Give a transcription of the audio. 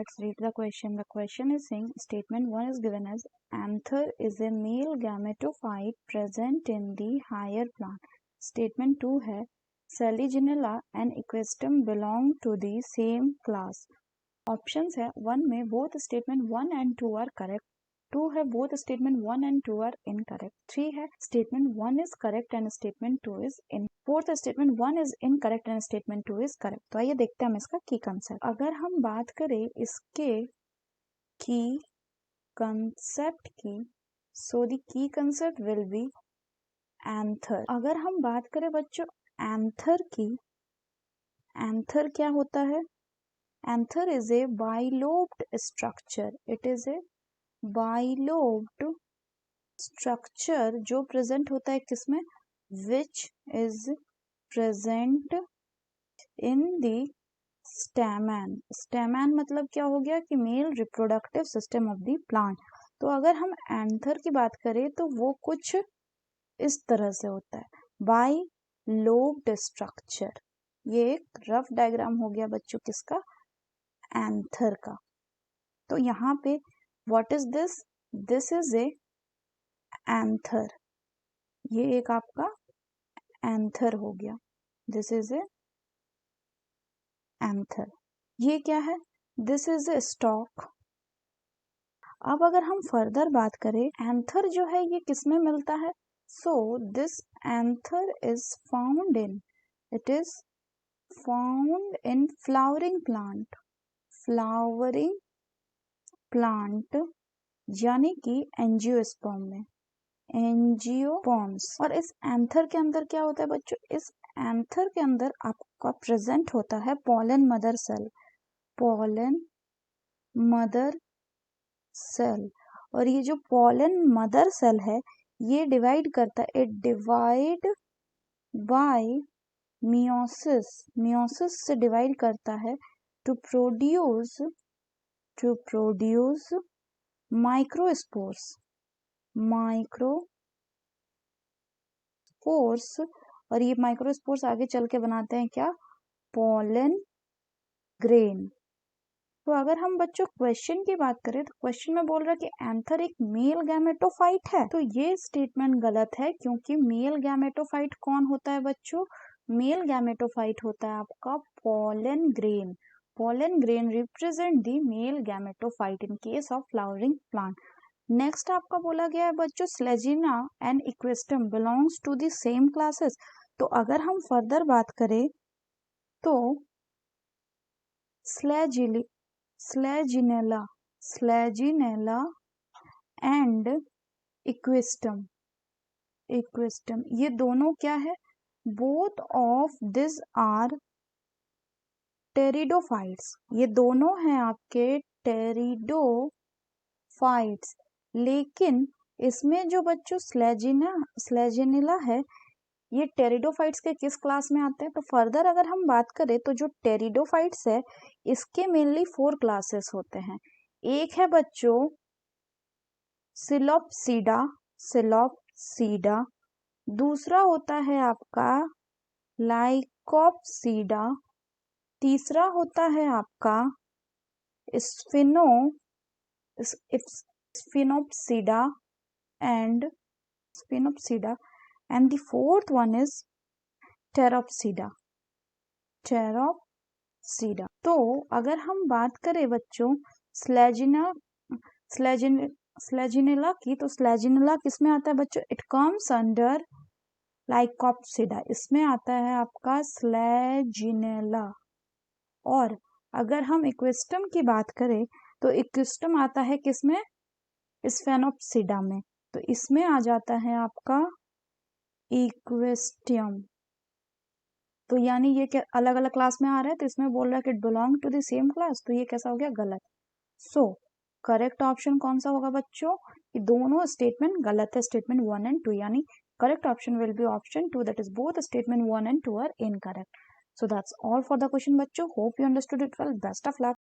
Let's read the question. The question is saying statement 1 is given as anther is a male gametophyte present in the higher plant. Statement 2 है Selaginella and Equisetum belong to the same class. Options है 1 में both statement 1 and 2 are correct. 2 है both statement 1 and 2 are incorrect. 3 है statement 1 is correct and statement 2 is incorrect. Fourth statement 1 is incorrect and statement 2 is correct. तो आइए देखते हैं हम इसका की कंसेप्ट. अगर हम बात करें इसके की कंसेप्ट की, so the key concept will be anther. अगर हम बात करें बच्चों एंथर की, एंथर क्या होता है? Anther is a bilobed structure. It is a bilobed structure जो प्रेजेंट होता है किसमें? which is present in the stamen. stamen मतलब क्या हो गया कि male reproductive system of the plant. तो अगर हम एंथर की बात करें तो वो कुछ इस तरह से होता है, बाय लोब्ड स्ट्रक्चर. ये एक रफ डायग्राम हो गया बच्चों किसका? एंथर का. तो यहाँ पे what is this? This is a anther. ये एक आपका एंथर हो गया. This is a anther. ये क्या है? This is a stock. अब अगर हम फर्दर बात करें एंथर जो है ये किसमें मिलता है? So this anther is found in, it is found in flowering plant. Flowering plant यानी कि एंजियोस्पर्म में, एंजियोस्पर्म्स. और इस एंथर के अंदर क्या होता है बच्चों? इस एंथर के अंदर आपका प्रेजेंट होता है pollen mother cell. Pollen mother cell. और ये जो पॉलन मदर सेल है ये डिवाइड करता है, it divide by meiosis. Meiosis से डिवाइड करता है टू प्रोड्यूस माइक्रोस्पोर्स. माइक्रोस्पोर्स. और ये माइक्रोस्पोर्स आगे चल के बनाते हैं क्या? Pollen grain. तो अगर हम बच्चों क्वेश्चन की बात करें तो क्वेश्चन में बोल रहा है कि एंथर एक मेल गैमेटोफाइट है. तो ये स्टेटमेंट गलत है क्योंकि मेल गैमेटोफाइट कौन होता है बच्चों? मेल गैमेटोफाइट होता है आपका pollen grain. pollen grain represent the male gametophyte in case of flowering plant. Next आपका बोला गया है बच्चों selaginella and equisetum belongs to the same classes. तो अगर हम फर्दर बात करें तो स्लेजिनेला एंड इक्वेस्टम ये दोनों क्या है? Both of this are pteridophytes. ये दोनों हैं आपके टेरिडोफाइट्स. लेकिन इसमें जो बच्चों स्लेजिनेला है ये टेरिडोफाइट्स के किस क्लास में आते हैं? तो फर्दर अगर हम बात करें तो जो टेरिडोफाइट्स है इसके मेनली 4 क्लासेस होते हैं. एक है बच्चों सिलोप्सीडा. दूसरा होता है आपका लाइकोप्सीडा. तीसरा होता है आपका sphenopsida and the fourth one is pteropsida. तो अगर हम बात करें बच्चों स्लेजिनेला की, तो स्लेजिनेला किस में आता है बच्चों? It comes under lycopsida. इसमें आता है आपका स्लेजिनेला. और अगर हम इक्वेस्टम की बात करें तो इक्वेस्टम आता है किसमें? स्फेनोप्सीडा में. तो इसमें आ जाता है आपका इक्वेस्टियम. तो यानी ये क्या अलग अलग क्लास में आ रहा है, तो इसमें बोल रहा है कि it belong to the same class. तो ये कैसा हो गया? गलत. सो करेक्ट ऑप्शन कौन सा होगा बच्चों? ये दोनों स्टेटमेंट गलत है, स्टेटमेंट 1 and 2. यानी correct option will be option 2, that is both statement 1 and 2 are incorrect. So that's all for the question बच्चों. Hope you understood it well. Best of luck.